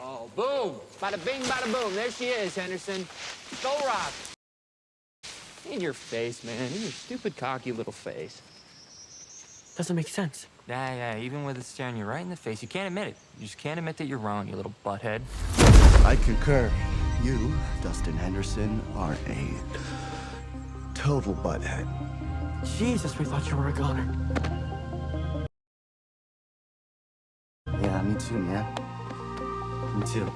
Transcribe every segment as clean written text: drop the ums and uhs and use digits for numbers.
Oh, boom. Bada bing, bada boom. There she is, Henderson. 𝚘𝚘𝚘𝚘. In your face, man. In your stupid, cocky little face. Doesn't make sense. Yeah, even with it staring you right in the face, you can't admit it. You just can't admit that you're wrong, you little butthead. I concur. You, Dustin Henderson, are a total butthead. Jesus, we thought you were a goner. Yeah, me too, man. Me too.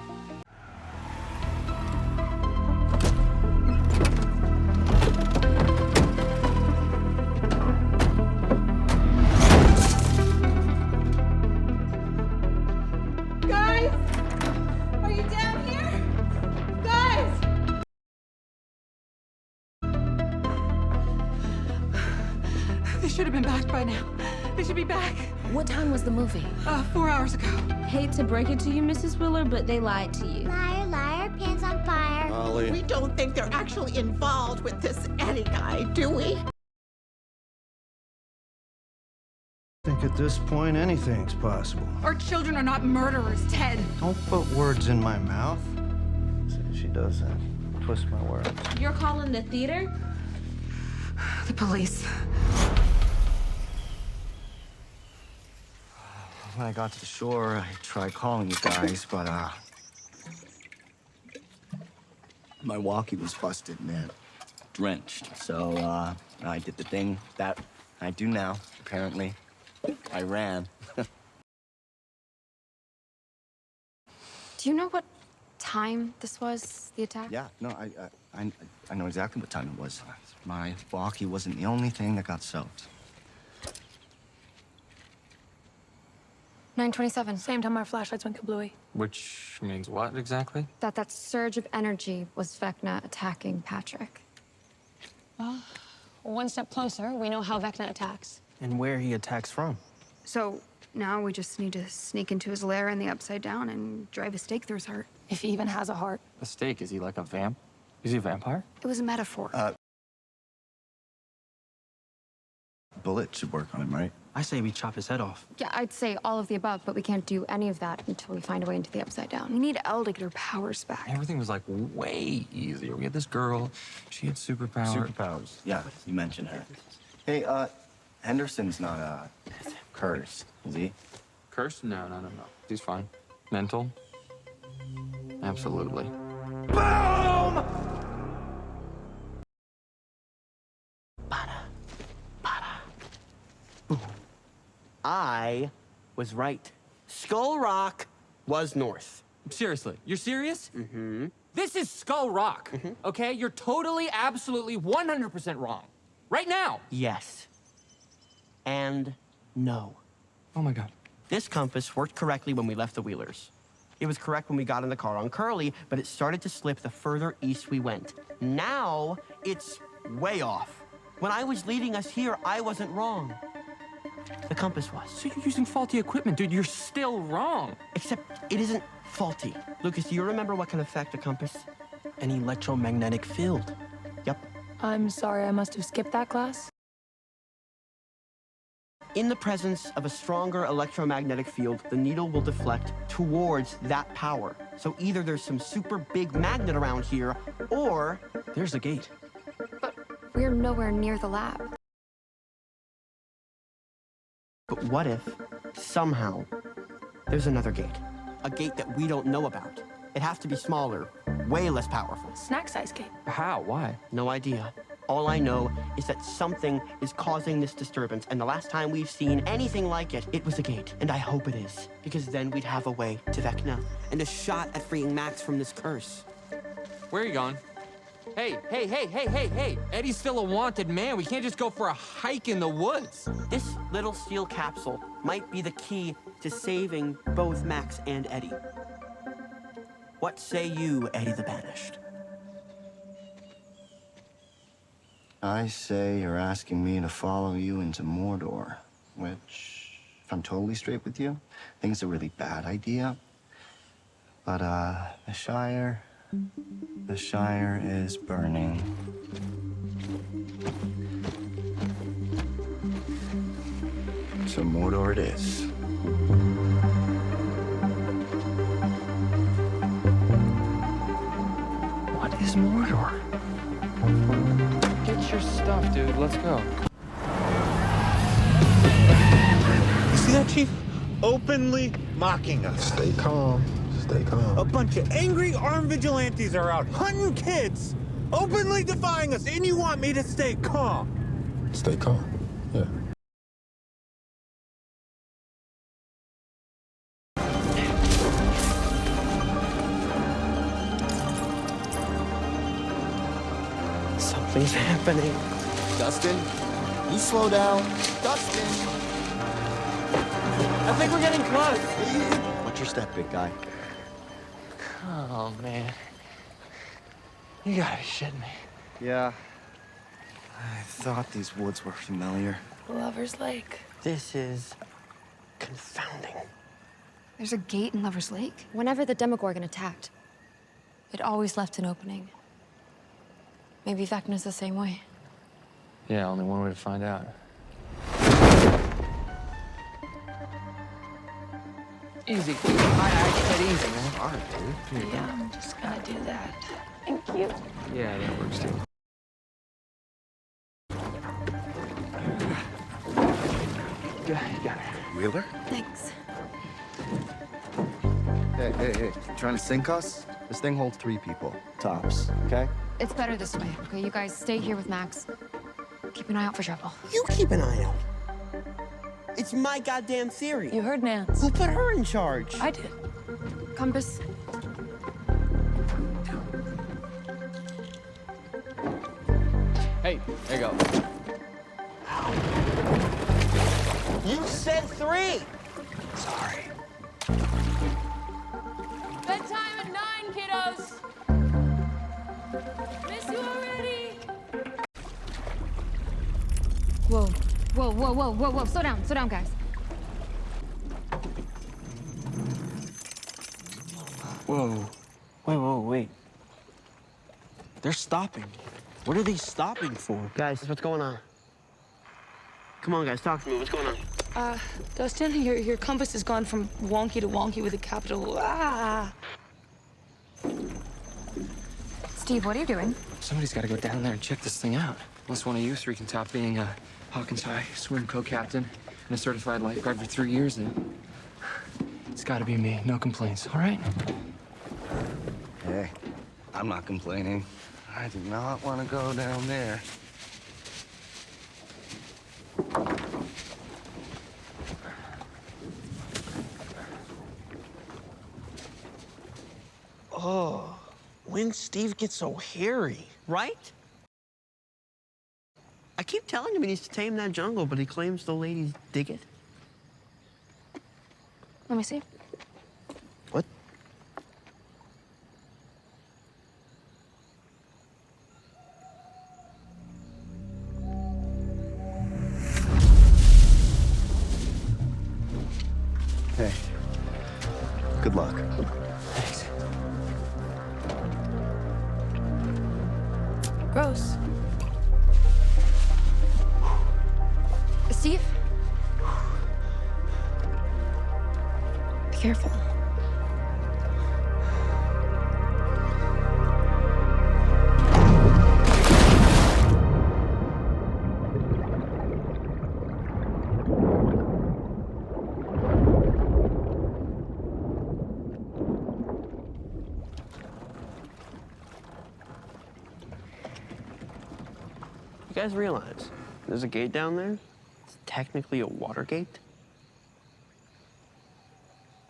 Guys! Are you down here? Guys! They should have been back by now. They should be back. What time was the movie? 4 hours ago. Hate to break it to you, Mrs. Wheeler, but they lied to you. Liar, liar, pants on fire. Molly. We don't think they're actually involved with this Eddie guy, do we? I think at this point anything's possible. Our children are not murderers, Ted. Don't put words in my mouth. She does that. Twist my words. You're calling the theater? The police. When I got to the shore, I tried calling you guys, but, my walkie was busted, man. Drenched. So, I did the thing that I do now, apparently. I ran. Do you know what time this was, the attack? Yeah, no, I know exactly what time it was. My walkie wasn't the only thing that got soaked. 9:27. Same time our flashlights went kablooey. Which means what exactly? That surge of energy was Vecna attacking Patrick. Well, one step closer, we know how Vecna attacks. And where he attacks from. So now we just need to sneak into his lair in the Upside Down and drive a stake through his heart. If he even has a heart. A stake? Is he like a vamp? Is he a vampire? It was a metaphor. Bullet should work on him, right? I say we chop his head off. Yeah, I'd say all of the above, but we can't do any of that until we find a way into the Upside Down. We need Elle to get her powers back. Everything was like way easier. We had this girl, she had superpowers. Superpowers. Yeah, you mentioned her. Hey, Henderson's not, cursed, is he? Cursed? No. He's fine. Mental? Absolutely. I was right. Skull Rock was north. Seriously, you're serious? Mm-hmm. This is Skull Rock, okay? You're totally, absolutely, 100% wrong. Right now. Yes. And no. Oh my God. This compass worked correctly when we left the Wheelers. It was correct when we got in the car on Curly, but it started to slip the further east we went. Now, it's way off. When I was leading us here, I wasn't wrong. The compass was. So you're using faulty equipment, dude. You're still wrong. Except it isn't faulty. Lucas, do you remember what can affect a compass? An electromagnetic field. Yep. I'm sorry, I must have skipped that class. In the presence of a stronger electromagnetic field, the needle will deflect towards that power. So either there's some super big magnet around here, or there's a gate. But we're nowhere near the lab. But what if, somehow, there's another gate? A gate that we don't know about. It has to be smaller, way less powerful. Snack size gate. How? Why? No idea. All I know is that something is causing this disturbance, and the last time we've seen anything like it, it was a gate. And I hope it is, because then we'd have a way to Vecna, and a shot at freeing Max from this curse. Where are you going? Hey. Eddie's still a wanted man. We can't just go for a hike in the woods. This little steel capsule might be the key to saving both Max and Eddie. What say you, Eddie the Banished? I say you're asking me to follow you into Mordor, which, if I'm totally straight with you, I think it's a really bad idea. But, the Shire is burning. So Mordor it is. Get your stuff, dude. Let's go. You see that, Chief? Openly mocking us. Stay calm. Stay calm. A bunch of angry armed vigilantes are out hunting kids, openly defying us, and you want me to stay calm? Stay calm. Yeah. Something's happening. Dustin, you slow down. Dustin! I think we're getting close. Watch your step, big guy. Oh, man. You gotta be shitting me. Yeah. I thought these woods were familiar. Lover's Lake. This is confounding. There's a gate in Lover's Lake? Whenever the Demogorgon attacked, it always left an opening. Maybe Vecna's the same way. Yeah, only one way to find out. Easy. I said easy, man. All right, dude. Yeah, I'm just gonna do that. Thank you. Yeah, that works too. You got it. Wheeler? Thanks. Hey. Trying to sink us? This thing holds 3 people, tops, okay? It's better this way, okay? You guys stay here with Max. Keep an eye out for trouble. You keep an eye out. It's my goddamn theory. You heard Nance. Who put her in charge? I did. Compass. Hey, there you go. You said 3. Sorry. Bedtime at 9, kiddos. Miss you already. Whoa. Slow down, guys. Whoa. Wait. They're stopping. What are they stopping for? Guys, what's going on? Come on, guys, talk to me. What's going on? Dustin, your compass has gone from wonky to wonky with a capital Ah. Steve, what are you doing? Somebody's gotta go down there and check this thing out. Unless one of you 3 can top being a 𝚘𝚘𝚘𝚘 swim co-captain and a certified lifeguard for 3 years, then it's gotta be me. No complaints, all right? Hey, I'm not complaining. I do not want to go down there. Oh, when Steve gets so hairy, right? I keep telling him he needs to tame that jungle, but he claims the ladies dig it. Let me see. What? Hey, good luck. Thanks. Gross. Steve? Be careful. You guys realize there's a gate down there? It's technically a Watergate.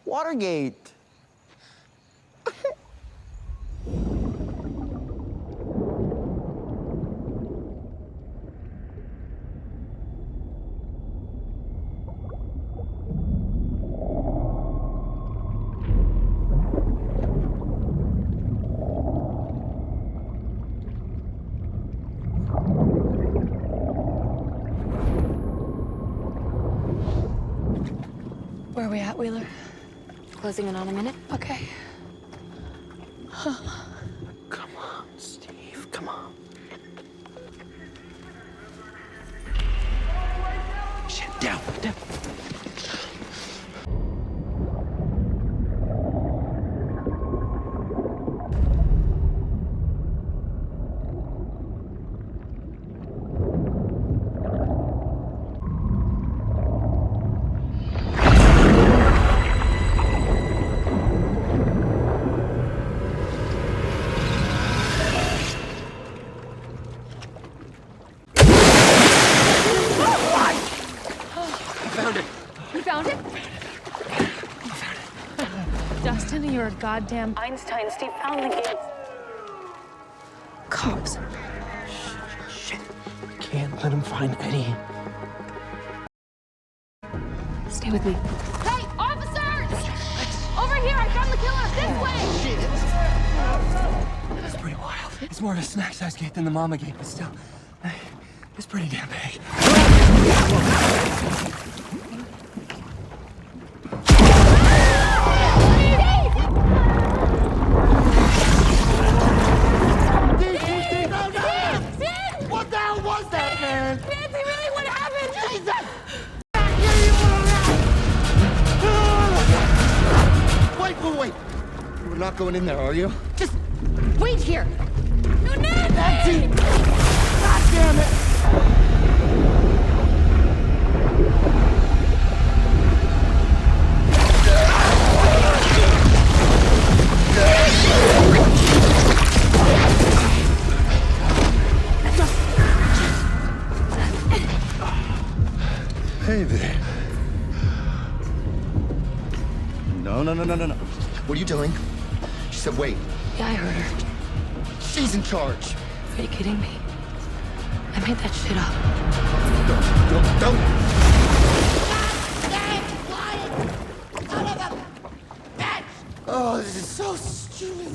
Watergate! Where are we at, Wheeler? Closing in on a minute? Okay. Come on, Steve, come on. Shit, down. You're a goddamn Einstein, Steve. Found the gates. Cops. Shit. Can't let him find Eddie. Stay with me. Hey, officers! Over here! I found the killer! This way! It's pretty wild. It's more of a snack-sized gate than the mama gate, but still, it's pretty damn big. What the hell was that, man? Nancy, really, what happened? Jesus! Wait. We're not going in there, are you? Just wait here. No, Nancy! Nancy! God damn it! Hey there. No. What are you doing? She said, wait. Yeah, I heard her. She's in charge. Are you kidding me? I made that shit up. Don't. Oh, this is so stupid.